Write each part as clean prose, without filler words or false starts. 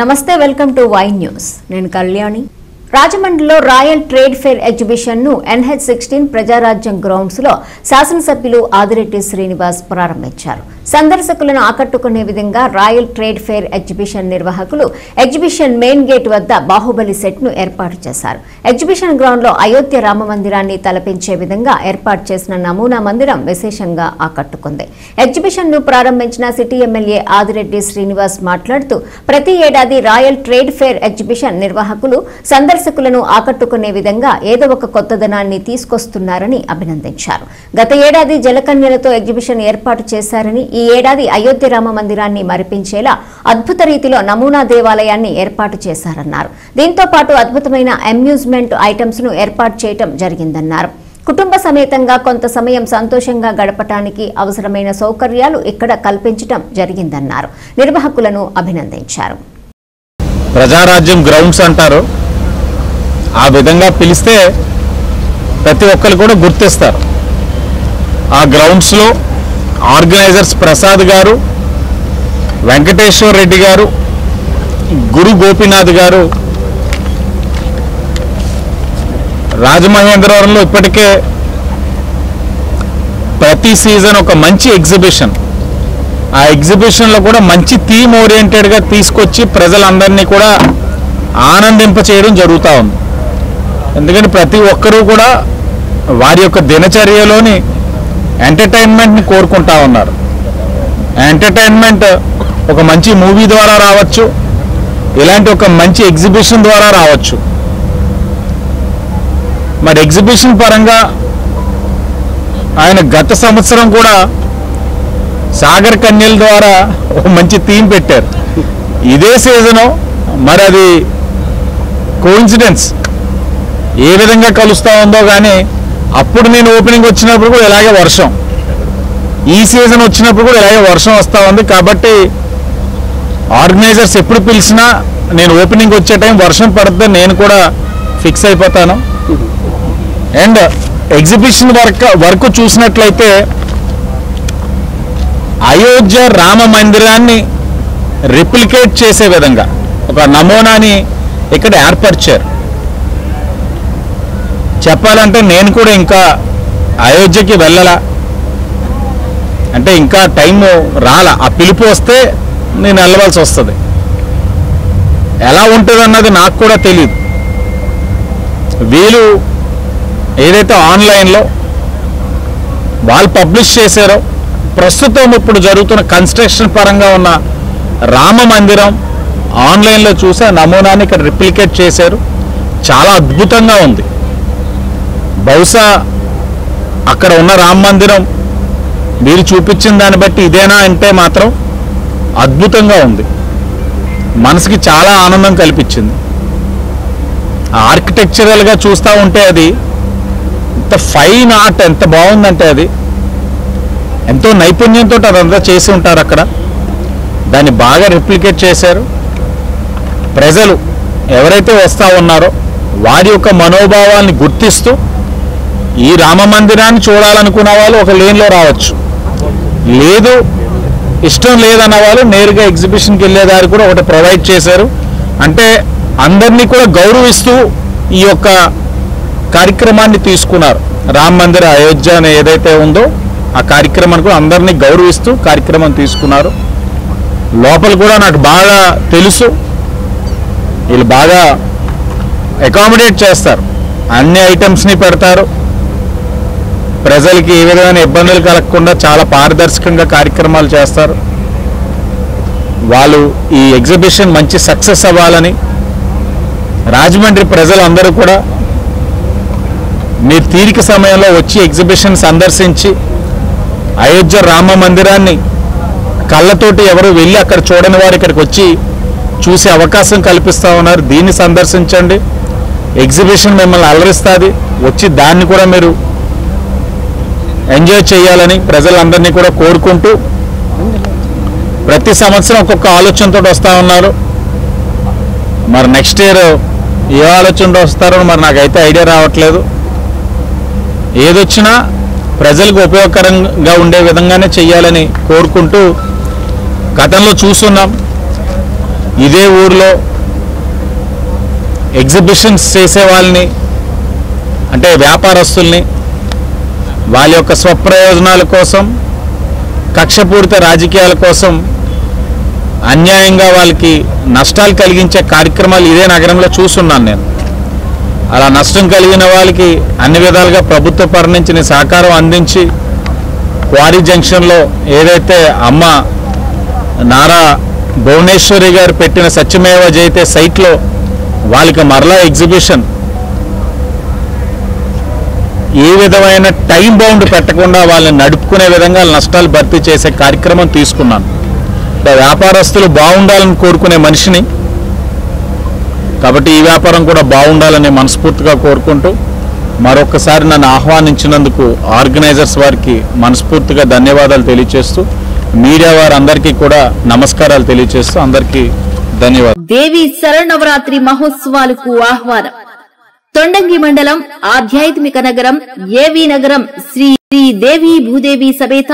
నమస్తే welcome to Y news నేను కళ్యాణి రాజమండ్రిలో రాయల్ ట్రేడ్ ఫేర్ ఎగ్జిబిషన్ ను NH16 ప్రజారాజ్యం గ్రౌండ్స్ లో శాసనసభ్యులు ఆదిరెడ్డి శ్రీనివాస్ ప్రారంభించారు. సందర్శకులను ఆకట్టుకునే విధంగా రాయల్ ట్రేడ్ ఫేర్ ఎగ్జిబిషన్ నిర్వాహకులు ఎగ్జిబిషన్ మెయిన్ గేట్ వద్ద బాహుబలి సెట్ ను ఏర్పాటు చేశారు. ఎగ్జిబిషన్ గ్రౌండ్ లో అయోధ్య రామ మందిరాన్ని తలపించే విధంగా ఏర్పాటు చేసిన నమూనా మందిరం విశేషంగా ఆకట్టుకుంది. ఎగ్జిబిషన్ ను ప్రారంభించిన సిటీ ఎమ్మెల్యే ఆదిరెడ్డి శ్రీనివాస్ మాట్లాడుతూ ప్రతి ఏడాది రాయల్ ట్రేడ్ ఫేర్ ఎగ్జిబిషన్ నిర్వాహకులు సందర్శకులను ఆకట్టుకునే విధంగా ఏదో ఒక కొత్తదనాన్ని తీసుకొస్తున్నారని అభినందించారు. గత ఏడాది జలకన్యలతో ఎగ్జిబిషన్ ఏర్పాటు చేశారని ఈ ఏడాది అయోధ్య రామ మందిరాన్ని మరిపించేలా అద్భుత రీతిలో నమూనా దేవాలయాన్ని ఏర్పాటు చేశారన్నారు. దీంతో పాటు అద్భుతమైన అమ్యూజ్మెంట్ ఐటమ్స్ ను ఏర్పాటు చేయడం జరిగిందన్నారు. కుటుంబ సమేతంగా కొంత సమయం సంతోషంగా గడపటానికి అవసరమైన సౌకర్యాలు ఇక్కడ కల్పించడం జరిగిందన్నారు. నిర్వాహకులను అభినందించారు. ప్రజారాజ్యం గ్రౌండ్స్ అంటారు, ఆ విధంగా పిలిస్తే ప్రతి ఒక్కరు కూడా గుర్తిస్తారు. ఆ గ్రౌండ్స్లో ఆర్గనైజర్స్ ప్రసాద్ గారు, వెంకటేశ్వర రెడ్డి గారు, గురు గోపీనాథ్ గారు రాజమహేంద్రవరంలో ఇప్పటికే ప్రతి సీజన్ ఒక మంచి ఎగ్జిబిషన్, ఆ ఎగ్జిబిషన్లో కూడా మంచి థీమ్ ఓరియంటెడ్గా తీసుకొచ్చి ప్రజలందరినీ కూడా ఆనందింప చేయడం జరుగుతూ ఉంది. ఎందుకంటే ప్రతి ఒక్కరూ కూడా వారి యొక్క దినచర్యలోని ఎంటర్టైన్మెంట్ని కోరుకుంటా ఉన్నారు. ఎంటర్టైన్మెంట్ ఒక మంచి మూవీ ద్వారా రావచ్చు, ఇలాంటి ఒక మంచి ఎగ్జిబిషన్ ద్వారా రావచ్చు. మరి ఎగ్జిబిషన్ పరంగా ఆయన గత సంవత్సరం కూడా సాగర్ కన్యల ద్వారా ఒక మంచి థీమ్ పెట్టారు. ఇదే సీజను మరి అది కోఇన్సిడెన్స్ ఏ విధంగా కలుస్తూ ఉందో కానీ అప్పుడు నేను ఓపెనింగ్ వచ్చినప్పుడు కూడా ఇలాగే వర్షం, ఈ సీజన్ వచ్చినప్పుడు కూడా ఇలాగే వర్షం వస్తూ ఉంది. కాబట్టి ఆర్గనైజర్స్ ఎప్పుడు పిలిచినా నేను ఓపెనింగ్ వచ్చే టైం వర్షం పడితే నేను కూడా ఫిక్స్ అయిపోతాను. అండ్ ఎగ్జిబిషన్ వరకు చూసినట్లయితే అయోధ్య రామ మందిరాన్ని రిప్లికేట్ చేసే విధంగా ఒక నమూనాని ఇక్కడ ఏర్పరిచారు. చెప్పాలంటే నేను కూడా ఇంకా అయోధ్యకి వెళ్ళాలా అంటే ఇంకా టైము రాలా, ఆ పిలుపు వస్తే నేను వెళ్ళవలసి వస్తుంది. ఎలా ఉంటుంది అన్నది నాకు కూడా తెలియదు. వీళ్ళు ఏదైతే ఆన్లైన్లో వాళ్ళు పబ్లిష్ చేశారో ప్రస్తుతం ఇప్పుడు జరుగుతున్న కన్స్ట్రక్షన్ పరంగా ఉన్న రామ మందిరం ఆన్లైన్లో చూసే నమూనాని ఇక్కడ రిప్లికేట్ చేశారు. చాలా అద్భుతంగా ఉంది. బహుశా అక్కడ ఉన్న రామ మందిరం మీరు చూపించిన దాన్ని బట్టి ఇదేనా అంటే మాత్రం అద్భుతంగా ఉంది. మనసుకి చాలా ఆనందం కల్పించింది. ఆర్కిటెక్చరల్గా చూస్తూ ఉంటే అది ఎంత ఫైన్ ఆర్ట్, ఎంత బాగుందంటే అది ఎంతో నైపుణ్యంతో అదంతా చేసి ఉంటారు. అక్కడ దాన్ని బాగా రిప్లికేట్ చేశారు. ప్రజలు ఎవరైతే వస్తూ ఉన్నారో వారి యొక్క మనోభావాల్ని గుర్తిస్తూ ఈ రామ మందిరాన్ని చూడాలనుకున్న వాళ్ళు ఒక లేన్లో రావచ్చు, లేదు ఇష్టం లేదన్న వాళ్ళు నేరుగా ఎగ్జిబిషన్కి వెళ్ళేదారి కూడా ఒకటి ప్రొవైడ్ చేశారు. అంటే అందరినీ కూడా గౌరవిస్తూ ఈ యొక్క కార్యక్రమాన్ని తీసుకున్నారు. రామ మందిర అయోధ్య అని ఏదైతే ఉందో ఆ కార్యక్రమాన్ని కూడా అందరినీ గౌరవిస్తూ కార్యక్రమం తీసుకున్నారు. లోపల కూడా నాకు బాగా తెలుసు, వీళ్ళు బాగా అకామిడేట్ చేస్తారు, అన్ని ఐటమ్స్ని పెడతారు. ప్రజలకి ఏ విధమైన ఇబ్బందులు కలగకుండా చాలా పారదర్శకంగా కార్యక్రమాలు చేస్తారు. వాళ్ళు ఈ ఎగ్జిబిషన్ మంచి సక్సెస్ అవ్వాలని రాజమండ్రి ప్రజలందరూ కూడా మీరు తీరిక సమయంలో వచ్చి ఎగ్జిబిషన్ సందర్శించి అయోధ్య రామ మందిరాన్ని కళ్ళతోటి ఎవరు వెళ్ళి అక్కడ చూడని వారు ఇక్కడికి వచ్చి చూసే అవకాశం కల్పిస్తూ ఉన్నారు. దీన్ని సందర్శించండి. ఎగ్జిబిషన్ మిమ్మల్ని అలరిస్తుంది. వచ్చి దాన్ని కూడా మీరు ఎంజాయ్ చేయాలని ప్రజలందరినీ కూడా కోరుకుంటూ ప్రతి సంవత్సరం ఒక్కొక్క ఆలోచనతో వస్తూ ఉన్నారు. మరి నెక్స్ట్ ఇయర్ ఏ ఆలోచనతో వస్తారో మరి నాకైతే ఐడియా రావట్లేదు. ఏదొచ్చినా ప్రజలకు ఉపయోగకరంగా ఉండే విధంగానే చేయాలని కోరుకుంటూ గతంలో చూస్తున్నాం ఇదే ఊర్లో ఎగ్జిబిషన్స్ చేసే వాళ్ళని, అంటే వ్యాపారస్తుల్ని వాళ్ళ యొక్క స్వప్రయోజనాల కోసం, కక్షపూరిత రాజకీయాల కోసం అన్యాయంగా వాళ్ళకి నష్టాలు కలిగించే కార్యక్రమాలు ఇదే నగరంలో చూస్తున్నాను నేను. అలా నష్టం కలిగిన వాళ్ళకి అన్ని విధాలుగా ప్రభుత్వ పరం నుంచి సహకారం అందించి క్వారీ జంక్షన్లో ఏదైతే అమ్మ నారా భువనేశ్వరి గారు పెట్టిన సత్యమేవ జయతే సైట్లో వాళ్ళకి మరలా ఎగ్జిబిషన్ ఏ విధమైన టైం బౌండ్ పెట్టకుండా వాళ్ళని నడుపుకునే విధంగా నష్టాలు భర్తీ చేసే కార్యక్రమం తీసుకున్నాను. వ్యాపారస్తులు బాగుండాలని కోరుకునే మనిషిని, కాబట్టి ఈ వ్యాపారం కూడా బాగుండాలని మనస్ఫూర్తిగా కోరుకుంటూ మరొకసారి నన్ను ఆహ్వానించినందుకు ఆర్గనైజర్స్ వారికి మనస్ఫూర్తిగా ధన్యవాదాలు తెలియజేస్తూ, మీడియా వారందరికీ కూడా నమస్కారాలు తెలియజేస్తూ అందరికీ ధన్యవాదాలు. దేవి శరన్నవరాత్రి మహోత్సవాలకు ఆహ్వానం. తొండంగి మండలం ఆధ్యాత్మిక నగరం ఏవి నగరం శ్రీ దేవి భూదేవి సమేత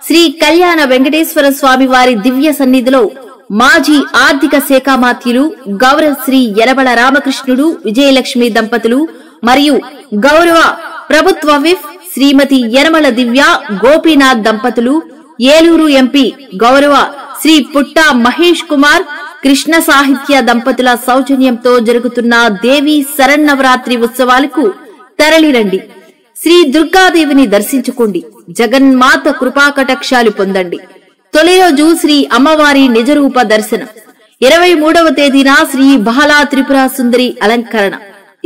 శ్రీ కళ్యాణ వెంకటేశ్వర స్వామి వారి దివ్య సన్నిధిలో మాజీ ఆర్థిక శాఖ మాత్యులు గౌరవ శ్రీ యనమల రామకృష్ణుడు విజయలక్ష్మి దంపతులు మరియు గౌరవ ప్రభుత్వ విప్ శ్రీమతి యనమల దివ్య గోపీనాథ్ దంపతులు, ఏలూరు ఎంపీ గౌరవ శ్రీ పుట్టా మహేష్ కుమార్ కృష్ణ సాహిత్య దంపతుల సౌజన్యంతో జరుగుతున్న దేవి శరన్నవరాత్రి ఉత్సవాలకు తరలిరండి. శ్రీ దుర్గాదేవిని దర్శించుకోండి. జగన్మాత కృపాకటాక్షాలు పొందండి. తొలి రోజు శ్రీ అమ్మవారి నిజరూప దర్శనం. 23వ తేదీన శ్రీ బాలా త్రిపుర సుందరి అలంకరణ.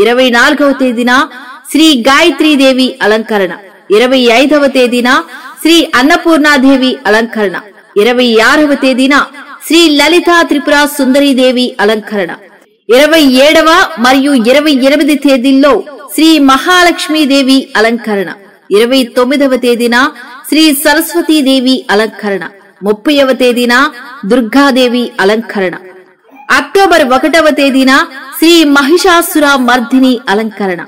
24వ తేదీన శ్రీ గాయత్రీదేవి అలంకరణ. 25వ తేదీన శ్రీ అన్నపూర్ణాదేవి అలంకరణ. 26వ తేదీన శ్రీ లలితా త్రిపుర సుందరీదేవి అలంకరణ. 27వ మరియు 28 తేదీల్లో శ్రీ మహాలక్ష్మీదేవి అలంకరణ. 29వ తేదీన శ్రీ సరస్వతీదేవి అలంకరణ. 30వ తేదీన దుర్గాదేవి అలంకరణ. అక్టోబర్ 1వ తేదీన శ్రీ మహిషాసుర మర్దిని అలంకరణ.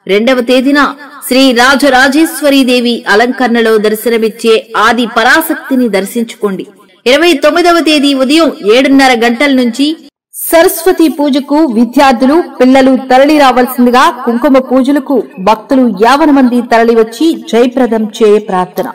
2వ తేదీన శ్రీ రాజరాజేశ్వరీదేవి అలంకరణలో దర్శనమిచ్చే ఆది పరాశక్తిని దర్శించుకోండి. 29వ తేదీ ఉదయం 7:30 గంటల నుంచి సరస్వతి పూజకు విద్యార్థులు పిల్లలు తరలి రావాల్సిందిగా, కుంకుమ పూజలకు భక్తులు 50 మంది తరలివచ్చి జయప్రదం చేయ ప్రార్థన.